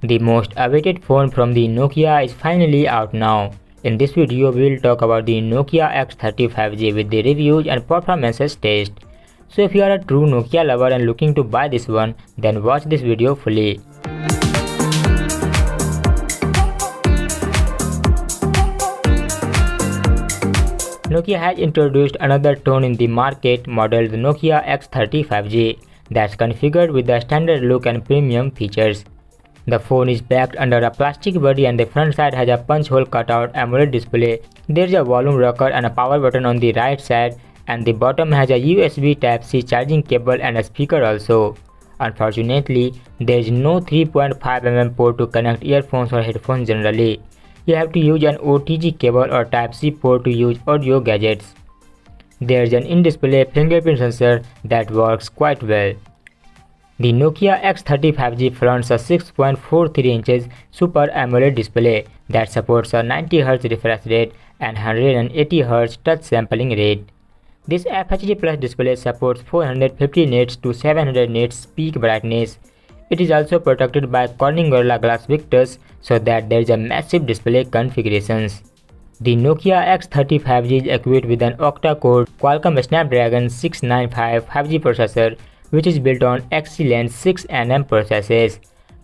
The most awaited phone from the Nokia is finally out now. In this video, we will talk about the Nokia X30 5G with the reviews and performances test. So if you are a true Nokia lover and looking to buy this one, then watch this video fully. Nokia has introduced another phone in the market modeled Nokia X30 5G that's configured with the standard look and premium features. The phone is packed under a plastic body and the front side has a punch hole cutout AMOLED display. There is a volume rocker and a power button on the right side, and the bottom has a USB Type-C charging cable and a speaker also. Unfortunately, there is no 3.5mm port to connect earphones or headphones generally. You have to use an OTG cable or Type-C port to use audio gadgets. There is an in-display fingerprint sensor that works quite well. The Nokia X30 5G fronts a 6.43 inches Super AMOLED display that supports a 90Hz refresh rate and 180Hz touch sampling rate. This FHD Plus display supports 450 nits to 700 nits peak brightness. It is also protected by Corning Gorilla Glass Victus so that there is a massive display configurations. The Nokia X30 5G is equipped with an octa-core Qualcomm Snapdragon 695 5G processor, which is built on excellent 6nm processes.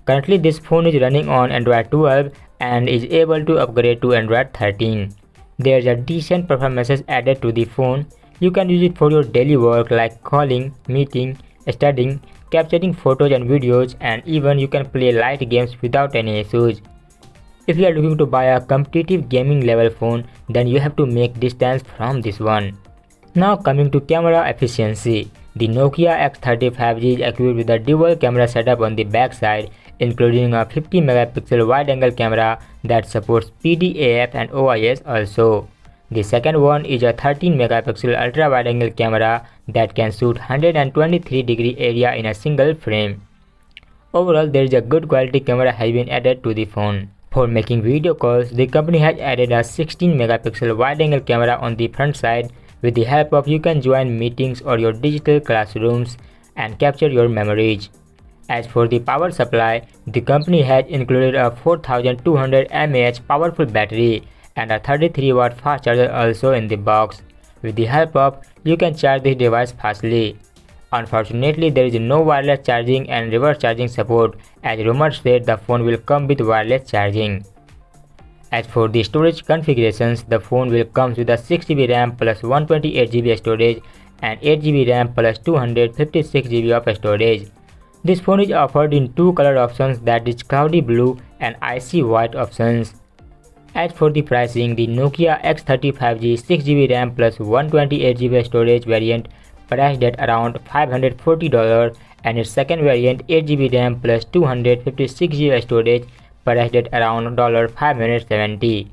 Currently, this phone is running on Android 12 and is able to upgrade to Android 13. There is a decent performances added to the phone. You can use it for your daily work like calling, meeting, studying, capturing photos and videos, and even you can play light games without any issues. If you are looking to buy a competitive gaming level phone, then you have to make distance from this one. Now coming to camera efficiency. The Nokia X30 5G is equipped with a dual camera setup on the back side, including a 50 megapixel wide-angle camera that supports PDAF and OIS also. The second one is a 13 megapixel ultra wide-angle camera that can shoot 123-degree area in a single frame. Overall, there is a good quality camera has been added to the phone. For making video calls, the company has added a 16 megapixel wide-angle camera on the front side. With the help of you can join meetings or your digital classrooms and capture your memories. As for the power supply, the company has included a 4200 mAh powerful battery and a 33 watt fast charger also in the box. With the help of you can charge this device fastly. Unfortunately, there is no wireless charging and reverse charging support, as rumors said the phone will come with wireless charging. As for the storage configurations, the phone will come with a 6GB RAM plus 128GB storage and 8GB RAM plus 256GB of storage. This phone is offered in two color options, that is cloudy blue and icy white options. As for the pricing, the Nokia X30 5G 6GB RAM plus 128GB storage variant priced at around $540, and its second variant 8GB RAM plus 256GB storage priced at around $570.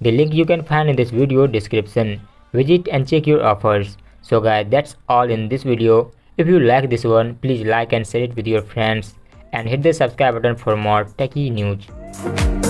The link you can find in this video description. Visit and check your offers. So guys, that's all in this video. If you like this one, please like and share it with your friends and hit the subscribe button for more techie news.